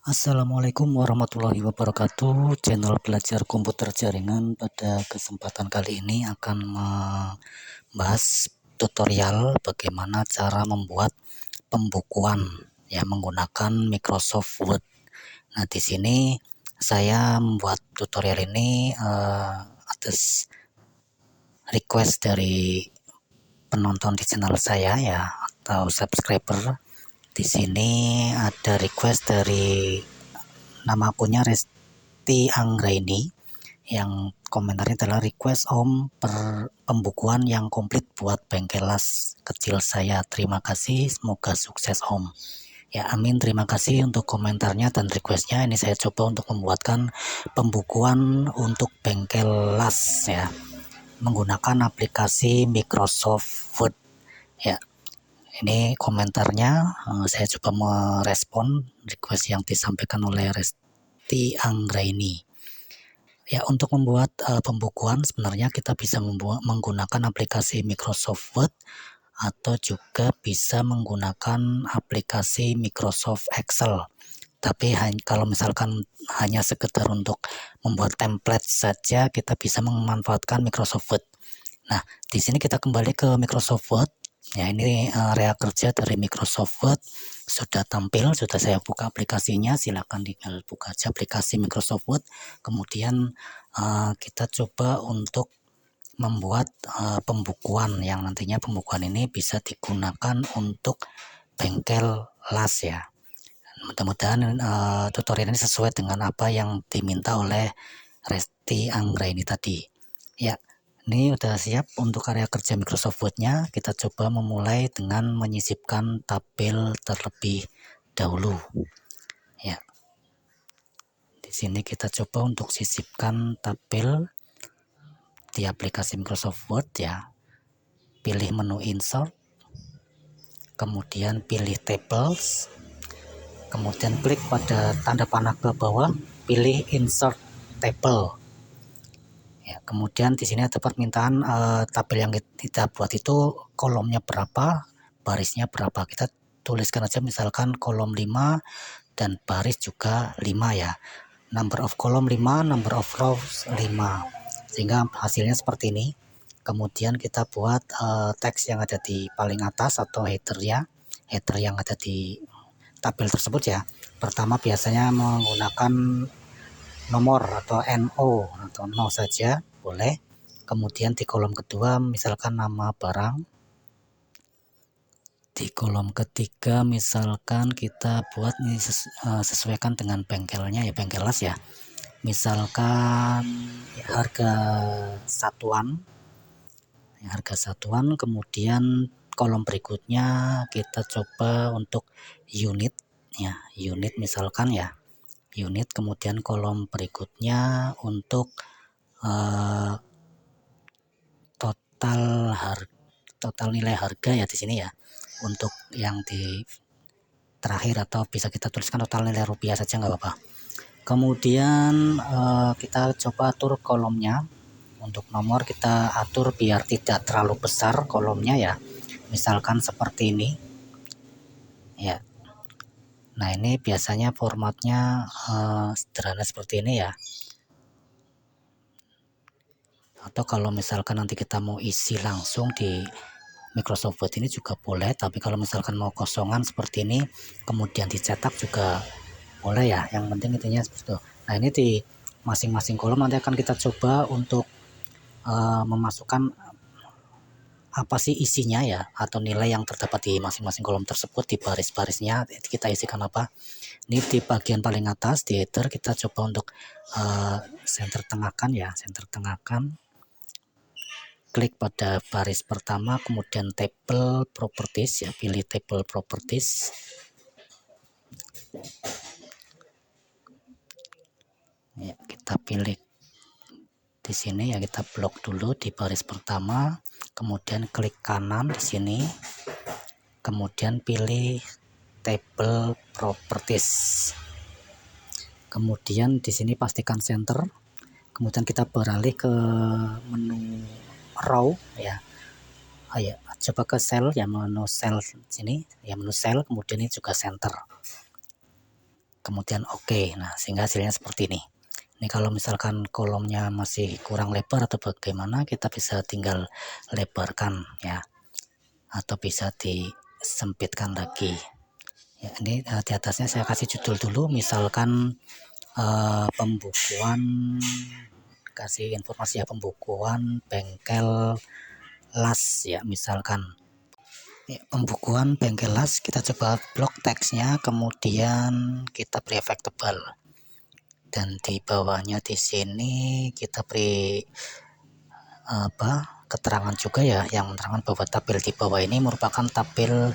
Assalamualaikum warahmatullahi wabarakatuh. Channel belajar komputer jaringan pada kesempatan kali ini akan membahas tutorial bagaimana cara membuat pembukuan ya menggunakan Microsoft Word. Nah, di sini saya membuat tutorial ini atas request dari penonton di channel saya ya atau subscriber. Di sini ada request dari nama akunnya Resti Anggraini yang komentarnya adalah request Om pembukuan yang komplit buat bengkel las kecil saya. Terima kasih, semoga sukses Om. Ya, amin, terima kasih untuk komentarnya dan requestnya. Ini saya coba untuk membuatkan pembukuan untuk bengkel las ya menggunakan aplikasi Microsoft Word ya. Ini komentarnya, saya coba merespon request yang disampaikan oleh Resti Anggraini. Ya, untuk membuat pembukuan sebenarnya kita bisa menggunakan aplikasi Microsoft Word atau juga bisa menggunakan aplikasi Microsoft Excel. Tapi kalau misalkan hanya sekedar untuk membuat template saja, kita bisa memanfaatkan Microsoft Word. Nah, di sini kita kembali ke Microsoft Word. Ya, ini area kerja dari Microsoft Word sudah tampil, sudah saya buka aplikasinya. Silakan tinggal buka aja aplikasi Microsoft Word. Kemudian kita coba untuk membuat pembukuan yang nantinya pembukuan ini bisa digunakan untuk bengkel las ya. Mudah-mudahan tutorial ini sesuai dengan apa yang diminta oleh Resti Anggraini tadi. Ya, ini udah siap untuk area kerja Microsoft Word-nya. Kita coba memulai dengan menyisipkan tabel terlebih dahulu. Ya, di sini kita coba untuk sisipkan tabel di aplikasi Microsoft Word ya. Pilih menu Insert, kemudian pilih Tables, kemudian klik pada tanda panah ke bawah, pilih Insert Table. Ya, kemudian di sini ada permintaan tabel yang kita buat itu kolomnya berapa, barisnya berapa. Kita tuliskan aja misalkan kolom 5 dan baris juga 5 ya. Number of column 5, number of rows 5. Sehingga hasilnya seperti ini. Kemudian kita buat teks yang ada di paling atas atau header yang ada di tabel tersebut ya. Pertama biasanya menggunakan nomor atau NO atau no saja boleh. Kemudian di kolom kedua misalkan nama barang. Di kolom ketiga misalkan kita buat ini sesuaikan dengan bengkelnya ya, bengkel las ya. Misalkan harga satuan. Kemudian kolom berikutnya kita coba untuk unit ya, unit misalkan ya. Unit, kemudian kolom berikutnya untuk total nilai harga ya di sini ya. Untuk yang di terakhir atau bisa kita tuliskan total nilai rupiah saja nggak apa-apa. Kemudian kita coba atur kolomnya. Untuk nomor kita atur biar tidak terlalu besar kolomnya ya. Misalkan seperti ini. Ya. Nah, ini biasanya formatnya sederhana seperti ini ya. Atau kalau misalkan nanti kita mau isi langsung di Microsoft Word ini juga boleh, tapi kalau misalkan mau kosongan seperti ini kemudian dicetak juga boleh ya, yang penting intinya seperti itu. Nah, ini di masing-masing kolom nanti akan kita coba untuk memasukkan apa sih isinya ya, atau nilai yang terdapat di masing-masing kolom tersebut. Di baris-barisnya kita isikan apa. Ini di bagian paling atas di header kita coba untuk center tengahkan ya, center tengahkan. Klik pada baris pertama, kemudian table properties ya, pilih table properties. Ya, kita pilih di sini ya, kita blok dulu di baris pertama, kemudian klik kanan di sini, kemudian pilih table properties. Kemudian di sini pastikan center. Kemudian kita beralih ke menu row ya. Ayo coba ke cell ya, menu cell sini ya, menu cell, kemudian ini juga center. kemudian oke. Nah, sehingga hasilnya seperti ini. Ini kalau misalkan kolomnya masih kurang lebar atau bagaimana, kita bisa tinggal lebarkan ya, atau bisa disempitkan lagi. Ya, ini di atasnya saya kasih judul dulu, misalkan pembukuan, kasih informasi ya, pembukuan bengkel las ya, misalkan ya, pembukuan bengkel las. Kita coba blok teksnya, kemudian kita beri efek tebal, dan di bawahnya di sini kita beri keterangan juga ya, yang menerangkan bahwa tabel di bawah ini merupakan tabel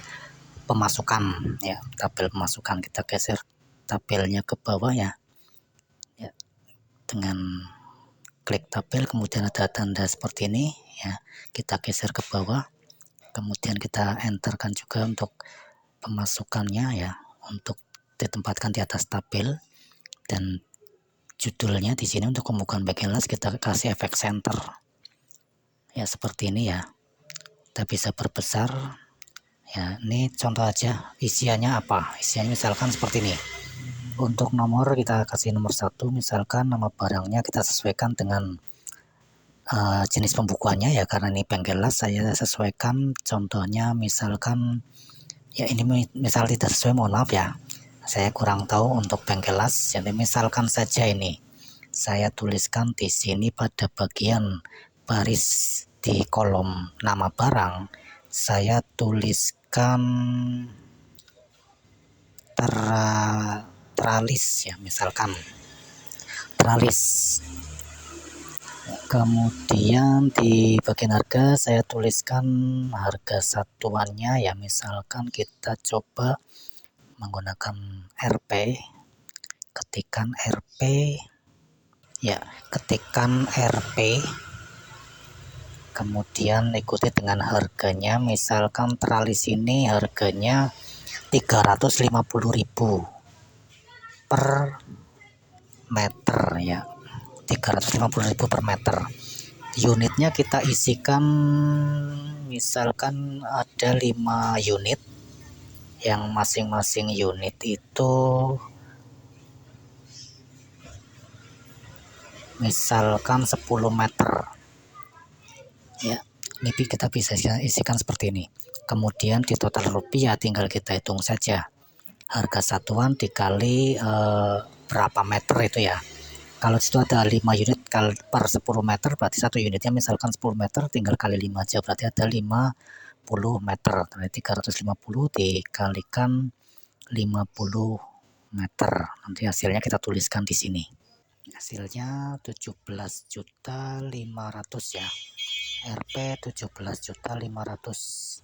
pemasukan ya, tabel pemasukan. Kita geser tabelnya ke bawah ya, dengan klik tabel, kemudian ada tanda seperti ini ya, kita geser ke bawah, kemudian kita enterkan juga untuk pemasukannya ya, untuk ditempatkan di atas tabel. Dan judulnya di sini untuk pembukaan bengkel las kita kasih efek center ya, seperti ini ya. Kita bisa perbesar ya. Ini contoh aja isiannya apa, isiannya misalkan seperti ini. Untuk nomor kita kasih nomor 1, misalkan nama barangnya kita sesuaikan dengan jenis pembukuannya ya, karena ini bengkel las saya sesuaikan, contohnya misalkan ya, ini misal tidak sesuai, mohon maaf ya, saya kurang tahu untuk bengkel las. Jadi misalkan saja ini saya tuliskan di sini pada bagian baris di kolom nama barang, saya tuliskan teralis ya, misalkan teralis. Kemudian di bagian harga saya tuliskan harga satuannya ya, misalkan kita coba menggunakan RP, ketikan RP ya, ketikan RP, kemudian ikuti dengan harganya. Misalkan teralis ini harganya 350.000 per meter ya, 350.000 per meter. Unitnya kita isikan misalkan ada 5 unit, yang masing-masing unit itu misalkan 10 meter ya. Ini kita bisa isikan seperti ini. Kemudian di total rupiah tinggal kita hitung saja, harga satuan dikali berapa meter itu ya. Kalau situ ada 5 unit per 10 meter, berarti satu unitnya misalkan 10 meter, tinggal kali 5 aja, berarti ada 50 meter. Jadi 350 dikalikan 50 meter. Nanti hasilnya kita tuliskan di sini. Hasilnya 17.500.000 ya. RP 17.500.000.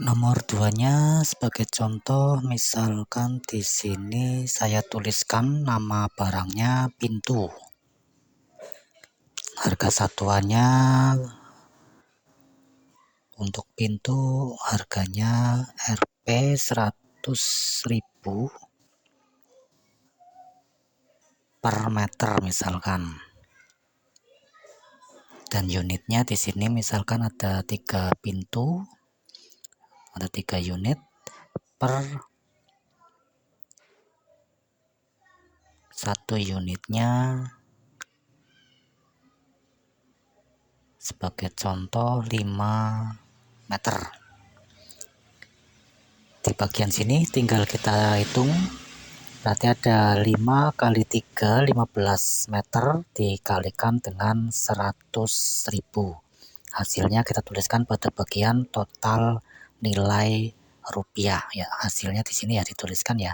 Nomor 2-nya sebagai contoh, misalkan di sini saya tuliskan nama barangnya pintu. Harga satuannya untuk pintu harganya RP 100.000 per meter misalkan. Dan unitnya di sini misalkan ada 3 pintu, ada 3 unit per satu unitnya sebagai contoh 5 meter. Di bagian sini tinggal kita hitung, berarti ada 5 kali 3 15 meter dikalikan dengan 100.000. Hasilnya kita tuliskan pada bagian total nilai rupiah ya. Hasilnya di sini ya dituliskan ya,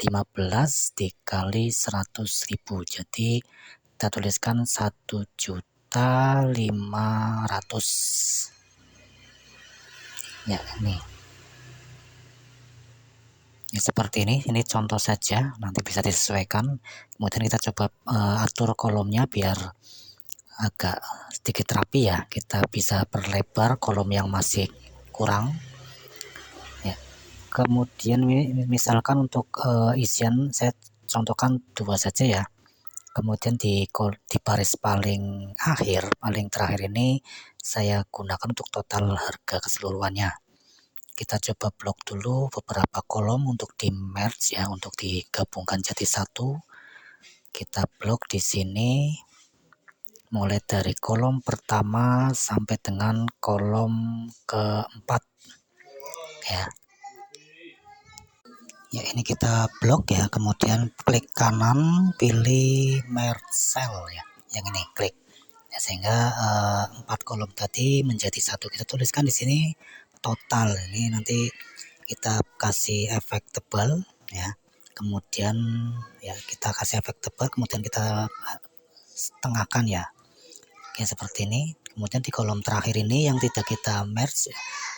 15 dikali 100.000. Jadi kita tuliskan 1.500.000 ya. Ini seperti ini contoh saja, nanti bisa disesuaikan. Kemudian kita coba atur kolomnya biar agak sedikit rapi ya. Kita bisa perlebar kolom yang masih kurang ya. Kemudian misalkan untuk isian saya contohkan 2 saja ya. Kemudian di baris paling akhir, paling terakhir ini saya gunakan untuk total harga keseluruhannya. kita coba blok dulu beberapa kolom untuk di merge ya, untuk digabungkan jadi satu. Kita blok di sini mulai dari kolom pertama sampai dengan kolom keempat ya. Ya, ini kita blok ya, kemudian klik kanan, pilih merge cell ya, yang ini klik ya, sehingga 4 kolom tadi menjadi satu. Kita tuliskan di sini total. Ini nanti kita kasih efek tebal ya, kemudian ya kita kasih efek tebal, kemudian kita setengahkan ya. Oke, seperti ini. Kemudian di kolom terakhir ini yang tidak kita merge,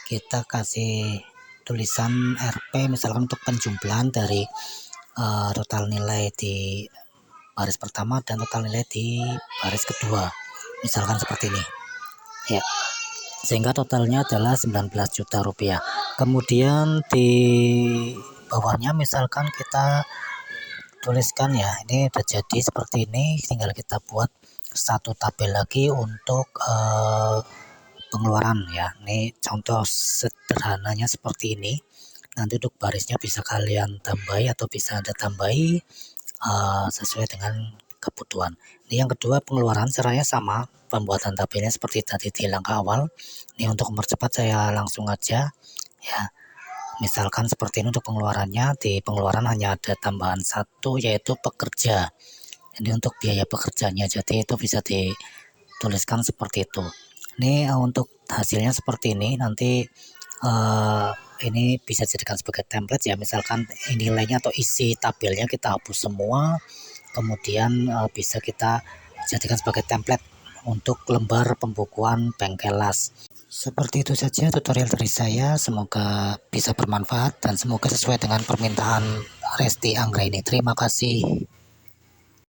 kita kasih tulisan RP misalkan untuk penjumlahan dari total nilai di baris pertama dan total nilai di baris kedua, misalkan seperti ini ya, sehingga totalnya adalah 19 juta rupiah. Kemudian di bawahnya misalkan kita tuliskan ya, ini udah jadi seperti ini, tinggal kita buat satu tabel lagi untuk pengeluaran ya. Ini contoh sederhananya seperti ini. Nanti untuk barisnya bisa kalian tambahi atau bisa Anda tambahi sesuai dengan kebutuhan. Ini yang kedua, pengeluaran caranya sama, pembuatan tabelnya seperti tadi di langkah awal. Ini untuk mempercepat saya langsung aja ya. Misalkan seperti ini untuk pengeluarannya, di pengeluaran hanya ada tambahan satu yaitu pekerja. Ini untuk biaya pekerjanya, jadi itu bisa dituliskan seperti itu. Ini untuk hasilnya seperti ini, nanti ini bisa dijadikan sebagai template ya. Misalkan nilainya atau isi tabelnya kita hapus semua, kemudian bisa kita jadikan sebagai template untuk lembar pembukuan Bengkelas. Seperti itu saja tutorial dari saya, semoga bisa bermanfaat dan semoga sesuai dengan permintaan Resti Anggra ini. Terima kasih.